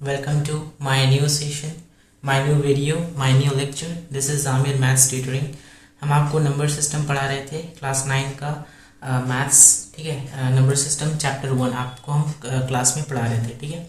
Welcome to my new session, my new video, my new lecture. This is Amir Maths Tutoring. हम आपको number system पढ़ा रहे थे class 9 का maths, ठीक है। नंबर सिस्टम चैप्टर 1 आपको हम क्लास में पढ़ा रहे थे, ठीक है।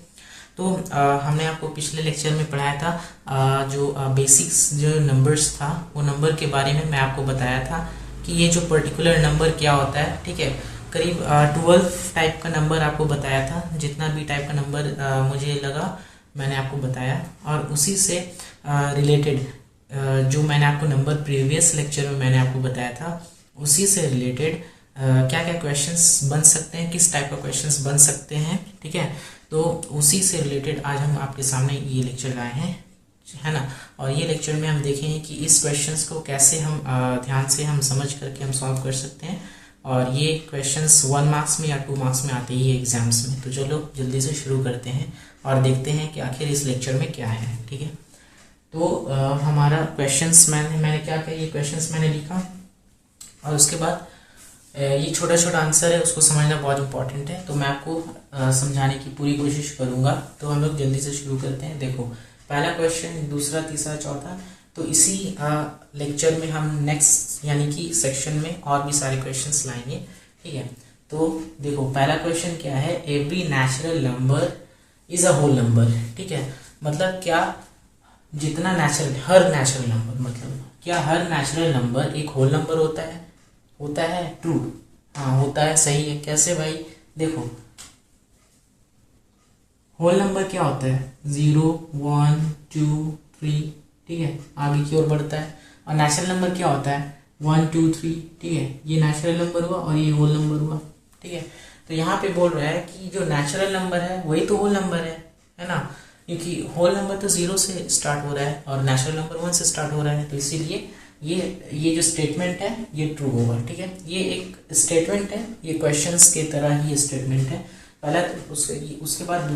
तो हमने आपको पिछले लेक्चर में पढ़ाया था जो बेसिक्स जो नंबर्स था, वो नंबर के बारे में मैं आपको बताया था कि ये जो पर्टिकुलर नंबर क्या होता है, ठीक है। करीब 12 टाइप का नंबर आपको बताया था। जितना भी टाइप का नंबर मुझे लगा मैंने आपको बताया, और उसी से रिलेटेड जो मैंने आपको नंबर प्रीवियस लेक्चर में मैंने आपको बताया था, उसी से रिलेटेड क्या क्या क्वेश्चंस बन सकते हैं, किस टाइप का क्वेश्चंस बन सकते हैं, ठीक है। तो उसी से रिलेटेड आज हम आपके सामने ये लेक्चर लाए हैं, है ना। और ये लेक्चर में हम देखेंगे कि इस क्वेश्चंस को कैसे हम ध्यान से हम समझ करके हम सॉल्व कर सकते हैं, और ये क्वेश्चंस 1 मार्क्स में या 2 मार्क्स में आते ही एग्जाम्स में। तो चलो जल्दी से शुरू करते हैं और देखते हैं कि आखिर इस लेक्चर में क्या है, ठीक है। तो हमारा क्वेश्चंस मैंने क्या किया, ये क्वेश्चंस मैंने लिखा, और उसके बाद ये छोटा छोटा आंसर है, उसको समझना बहुत इंपॉर्टेंट है। तो मैं आपको समझाने की पूरी कोशिश करूंगा। तो हम लोग जल्दी से शुरू करते हैं। देखो, पहला क्वेश्चन, दूसरा, तीसरा, चौथा, तो इसी लेक्चर में हम नेक्स्ट यानी कि सेक्शन में और भी सारे क्वेश्चंस लाएंगे, ठीक है। तो देखो, पहला क्वेश्चन क्या है, every natural number is a whole number, ठीक है। मतलब क्या जितना नेचुरल, हर नेचुरल नंबर, मतलब क्या हर नेचुरल नंबर एक होल नंबर होता है? होता है, ट्रू, हाँ होता है, सही है। कैसे भाई? देखो, होल नंबर क्या होता है? 0, 1, 2, 3, ठीक है, आगे की ओर बढ़ता है। और नेचुरल नंबर क्या होता है? 1, 2, 3, ठीक है। ये नेचुरल नंबर हुआ और ये होल नंबर हुआ, ठीक है। तो यहाँ पे बोल रहा है कि जो नेचुरल नंबर है वही तो होल नंबर है ना, क्योंकि होल नंबर तो 0 से स्टार्ट हो रहा है और नेचुरल नंबर 1 से स्टार्ट हो रहा है। तो इसीलिए ये जो स्टेटमेंट है ये ट्रू होगा, ठीक है। ये एक स्टेटमेंट है, ये क्वेश्चंस की तरह ही स्टेटमेंट है। पहला तो उसके बाद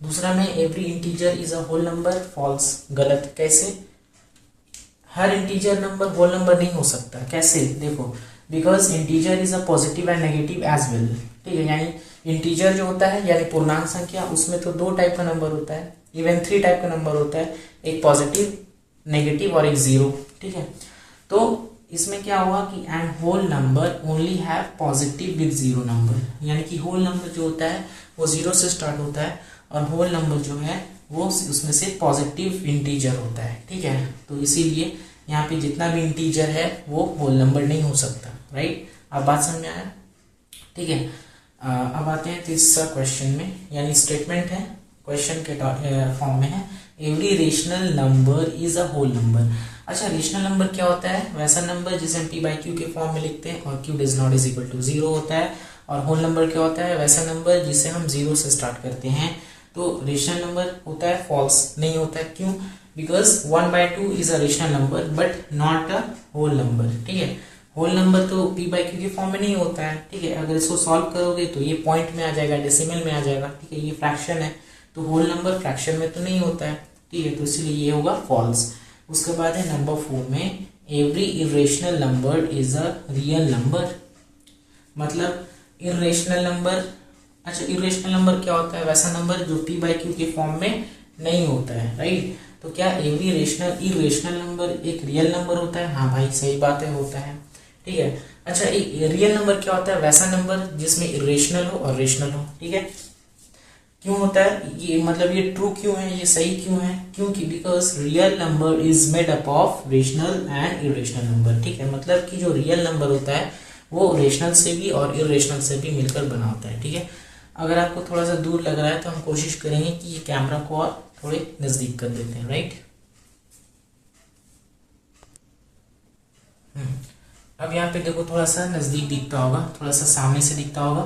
दूसरा में every integer is a whole number, false, गलत। कैसे? हर इंटीजर नंबर होल नंबर नहीं हो सकता। कैसे? देखो, because integer is a positive and negative as well, ठीक है। यानी इंटीजर जो होता है यानी पूर्णांक संख्या, उसमें तो 2 टाइप का नंबर होता है, इवन 3 टाइप का नंबर होता है, एक पॉजिटिव, नेगेटिव और एक 0, ठीक है। तो इसमें क्या हुआ कि and whole number only have positive with 0 number, यानी कि होल नंबर जो होता है वो 0 से स्टार्ट होता है, और होल नंबर जो है वो उसमें से पॉजिटिव इंटीजर होता है, ठीक है। तो इसीलिए यहाँ पे जितना भी इंटीजर है वो होल नंबर नहीं हो सकता, राइट। अब बात समझ में आया, ठीक है। अब आते हैं तीसरा क्वेश्चन में, यानी स्टेटमेंट है, क्वेश्चन के फॉर्म में है, every rational number is a whole number. अच्छा, रेशनल नंबर क्या होता है? वैसा नंबर जिसे हम p/q के फॉर्म में लिखते हैं और q does not is equal to 0 होता है। और होल नंबर क्या होता है? वैसा नंबर जिसे हम 0 से स्टार्ट करते हैं। तो रेशनल नंबर होता है, फॉल्स नहीं होता है। क्यों? Because 1/2 is a rational number but not a whole number, ठीक है। होल नंबर तो p/q के फॉर्म में नहीं होता है, ठीक है। अगर इसको सॉल्व करोगे तो ये पॉइंट में आ जाएगा, डेसिमल में आ जाएगा, ठीक है। ये फ्रैक्शन है, तो होल नंबर फ्रैक्शन में तो नहीं होता है, ठीक है। तो इसलिए ये होगा फॉल्स। उसके बाद है नंबर 4 में, every irrational number is a real number. मतलब इरेशनल नंबर, अच्छा इरेशनल नंबर क्या होता है? वैसा नंबर जो p/q के फॉर्म में नहीं होता है, राइट। तो क्या एवरी इरेशनल नंबर एक रियल नंबर होता है? हाँ भाई, सही बात है, होता है, ठीक है। अच्छा, एक रियल नंबर क्या होता है? वैसा नंबर जिसमें इरेशनल हो और रेशनल हो, ठीक है। क्यों होता है ये? मतलब ये ट्रू क्यों है, ये सही क्यों है? क्योंकि because real number is made up of rational and irrational number, ठीक है। मतलब कि जो रियल नंबर होता है वो रेशनल से भी और इरेशनल से भी मिलकर बना होता है, ठीक है। अगर आपको थोड़ा सा दूर लग रहा है तो हम कोशिश करेंगे कि ये कैमरा को और थोड़े नजदीक कर देते हैं, राइट। अब यहाँ पे देखो, थोड़ा सा नजदीक दिखता होगा, थोड़ा सा सामने से दिखता होगा,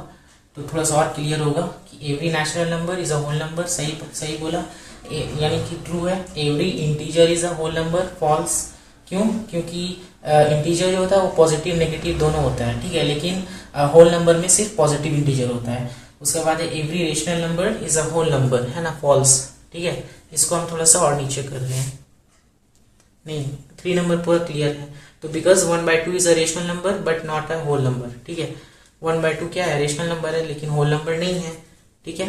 तो थोड़ा सा और क्लियर होगा कि every natural number is a whole number, सही सही बोला, यानी कि ट्रू है। Every integer is a whole number, false. क्यों? क्योंकि इंटीजर जो होता है वो पॉजिटिव नेगेटिव दोनों होता है, ठीक है, लेकिन होल नंबर में सिर्फ पॉजिटिव इंटीजर होता है। उसके बाद है every rational number is a whole number, है ना, फॉल्स, ठीक है। इसको हम थोड़ा सा और नीचे कर रहे हैं, नहीं 3 नंबर पूरा क्लियर है। तो because 1/2 is a rational number but not a whole number, ठीक है। 1/2 क्या है? रेशनल नंबर है लेकिन होल नंबर नहीं है, ठीक है।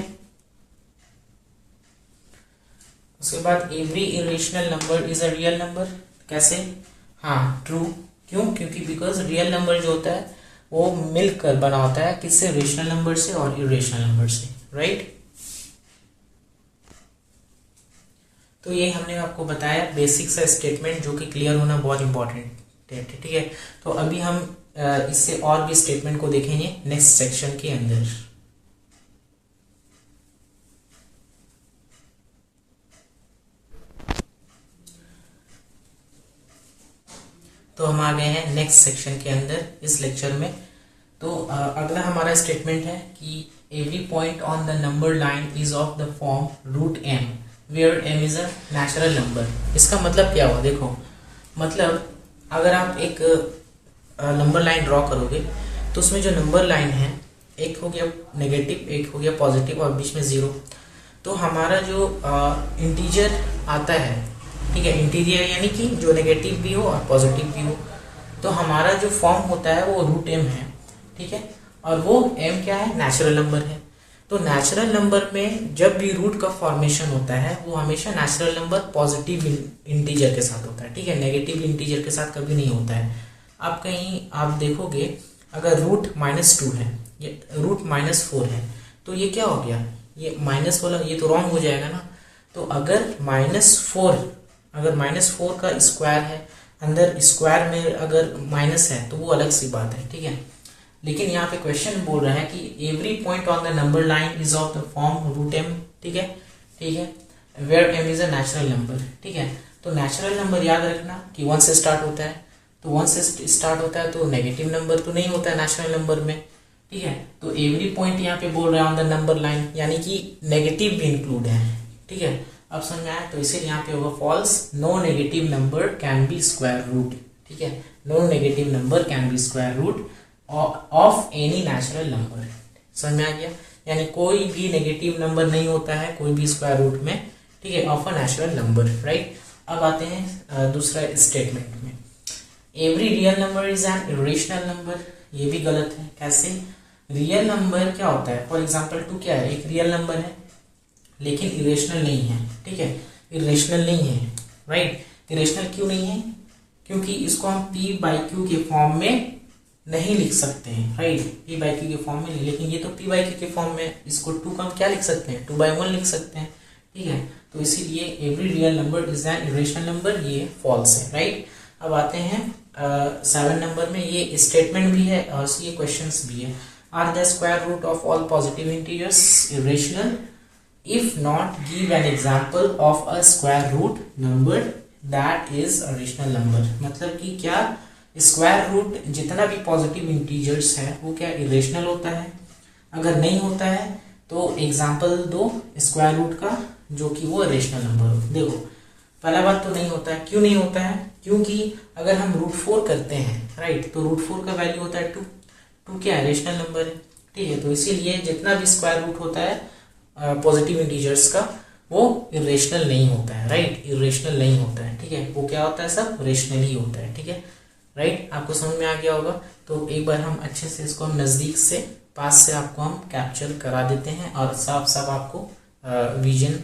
उसके बाद every irrational number is a real number, कैसे? हाँ ट्रू, क्यों? क्योंकि बिकॉज रियल नंबर जो होता है वो मिलकर बना होता है किससे? रेशनल नंबर से और इरेशनल नंबर से, राइट। तो ये हमने आपको बताया बेसिक सा स्टेटमेंट जो कि क्लियर होना बहुत इंपॉर्टेंट है, ठीक है। तो अभी हम इससे और भी स्टेटमेंट को देखेंगे नेक्स्ट सेक्शन के अंदर। तो हम आ गए हैं नेक्स्ट सेक्शन के अंदर इस लेक्चर में। तो अगला हमारा स्टेटमेंट है कि every point on the number line is of the form root M where M is a natural number. इसका मतलब क्या हुआ? देखो, मतलब अगर आप एक नंबर लाइन ड्रॉ करोगे तो उसमें जो नंबर लाइन है, एक हो गया नेगेटिव, एक हो गया पॉजिटिव और बीच में जीरो। तो हमारा जो इंटीजर आता है, ठीक है, इंटीजर यानी कि जो नेगेटिव भी हो और पॉजिटिव भी हो, तो हमारा जो फॉर्म होता है वो रूट एम है, ठीक है। और वो एम क्या है? नेचुरल नंबर है। तो नेचुरल नंबर में जब भी रूट का फॉर्मेशन होता है वो हमेशा नेचुरल नंबर पॉजिटिव इंटीजर के साथ होता है, ठीक है, नेगेटिव इंटीजर के साथ कभी नहीं होता है। आप कहीं आप देखोगे अगर रूट -2 है, ये रूट -4 है, तो ये क्या हो गया? ये माइनस वाला ये तो रॉन्ग हो जाएगा ना। तो अगर -4 का स्क्वायर है, अंदर स्क्वायर में अगर माइनस है तो वो अलग सी बात है, ठीक है। लेकिन यहाँ पे क्वेश्चन बोल रहा है कि every point on the number line is of the form root M, ठीक है, ठीक है, where M is a natural number, ठीक है। तो नेचुरल नंबर याद रखना कि 1 से स्टार्ट होता है, तो 1 से स्टार्ट होता है तो नेगेटिव नंबर तो नहीं होता है नेचुरल नंबर में, ठीक है। तो एवरी पॉइंट यहाँ पे बोल रहा है ऑन द नंबर लाइन, यानी कि नेगेटिव भी इंक्लूड है, ठीक है। अब समझ में आया? तो इसीलिए यहाँ पे होगा false, no negative number can be square root, ठीक है, no negative number can be square root of any natural number. समझ में आ गया? यानी कोई भी नेगेटिव नंबर नहीं होता है कोई भी स्क्वायर रूट में, ठीक है, of a natural number, right. अब आते हैं दूसरा स्टेटमेंट में, every real number is an irrational number. ये भी गलत है, कैसे? रियल नंबर क्या होता है? फॉर एग्जाम्पल 2 क्या है? एक रियल नंबर है लेकिन इरेशनल नहीं है, ठीक है, इरेशनल नहीं है, राइट। इरेशनल क्यों नहीं है? क्योंकि इसको हम p/q के फॉर्म में नहीं लिख सकते हैं, राइट, p/q के फॉर्म में नहीं, लेकिन ये तो p/q के फॉर्म में, इसको 2 का हम क्या लिख सकते हैं? 2/1 लिख सकते हैं, ठीक है। तो इसीलिए every real number is an irrational number, ये फॉल्स है, राइट। अब आते हैं 7 नंबर में, ये स्टेटमेंट भी है और ये क्वेश्चंस भी है। Are the square root of all positive integers irrational? If not give an example of a square root number that is a rational number. मतलब कि क्या स्क्वायर रूट जितना भी पॉजिटिव इंटीजर्स है वो क्या इरेशनल होता है? अगर नहीं होता है तो एग्जाम्पल दो स्क्वायर रूट का जो कि वो रेशनल नंबर हो। देखो, पहला बात तो नहीं होता है। क्यों नहीं होता है? क्योंकि अगर हम √4 करते हैं, राइट, तो √4 का वैल्यू होता है 2। 2 क्या है? रेशनल नंबर है, ठीक है। तो इसीलिए जितना भी स्क्वायर रूट होता है पॉजिटिव इंटीजर्स का वो इरेशनल नहीं होता है, राइट, इरेशनल नहीं होता है, ठीक है। वो क्या होता है? सब रेशनल ही होता है, ठीक है, राइट। आपको समझ में आ गया होगा। तो एक बार हम अच्छे से इसको हम नज़दीक से पास से आपको हम कैप्चर करा देते हैं और साफ साफ आपको विजन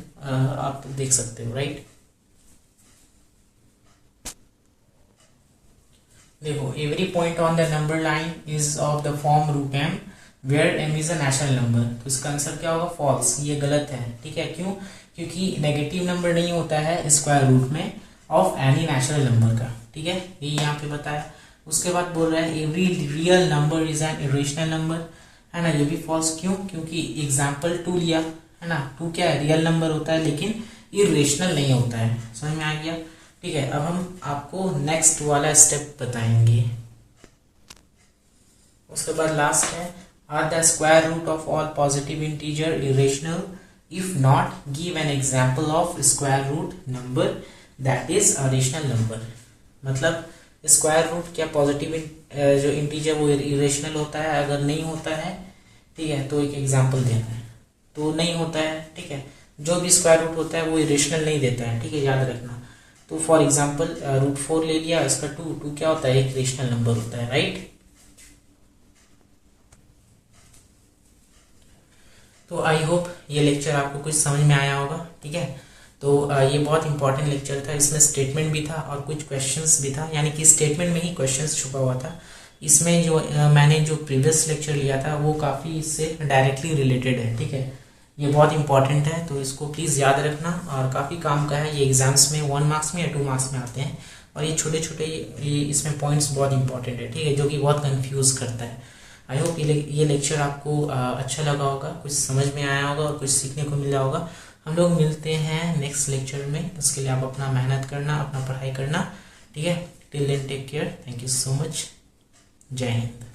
आप देख सकते हो, राइट। देखो, every point on the number line is of the form root M where M is a natural number. तो इसका आंसर क्या होगा? फॉल्स, ये गलत है, ठीक है। क्यों? क्योंकि नेगेटिव नंबर नहीं होता है स्क्वायर रूट में ऑफ एनी नेचुरल नंबर का, ठीक है, ये यहाँ पे बताया। उसके बाद बोल रहा है every real number is an irrational number, है ना, ये भी फॉल्स। क्यों? क्योंकि एग्जाम्पल 2 लिया है ना, 2 क्या है? रियल नंबर होता है लेकिन इरेशनल नहीं होता है। समझ में आ गया? ठीक है। अब हम आपको नेक्स्ट वाला स्टेप बताएंगे। उसके बाद लास्ट है, are the square root of all positive integer irrational? If not give an example of square root number that is a rational number. मतलब स्क्वायर रूट क्या पॉजिटिव जो इंटीजर वो इरेशनल होता है? अगर नहीं होता है, ठीक है, तो एक एग्जाम्पल देना है। तो नहीं होता है, ठीक है, जो भी स्क्वायर रूट होता है वो इरेशनल नहीं देता है, ठीक है, याद रखना। तो फॉर एग्जाम्पल √4 ले लिया, इसका 2 क्या होता है? एक रेशनल नंबर होता है, राइट। तो आई होप ये लेक्चर आपको कुछ समझ में आया होगा, ठीक है। तो ये बहुत इंपॉर्टेंट लेक्चर था, इसमें स्टेटमेंट भी था और कुछ क्वेश्चंस भी था, यानी कि स्टेटमेंट में ही क्वेश्चंस छुपा हुआ था। इसमें जो मैंने जो प्रीवियस लेक्चर लिया था वो काफ़ी इससे डायरेक्टली रिलेटेड है, ठीक है। ये बहुत इंपॉर्टेंट है, तो इसको प्लीज़ याद रखना और काफ़ी काम का है। ये एग्जाम्स में 1 मार्क्स में या 2 मार्क्स में आते हैं, और ये छोटे छोटे ये इसमें पॉइंट्स बहुत इंपॉर्टेंट है, ठीक है, जो कि बहुत कंफ्यूज करता है। आई होप ये लेक्चर आपको अच्छा लगा होगा, कुछ समझ में आया होगा और कुछ सीखने को मिला होगा। हम लोग मिलते हैं नेक्स्ट लेक्चर में, उसके लिए आप अपना मेहनत करना, अपना पढ़ाई करना, ठीक है। Till then take care, thank you so much, Jai Hind.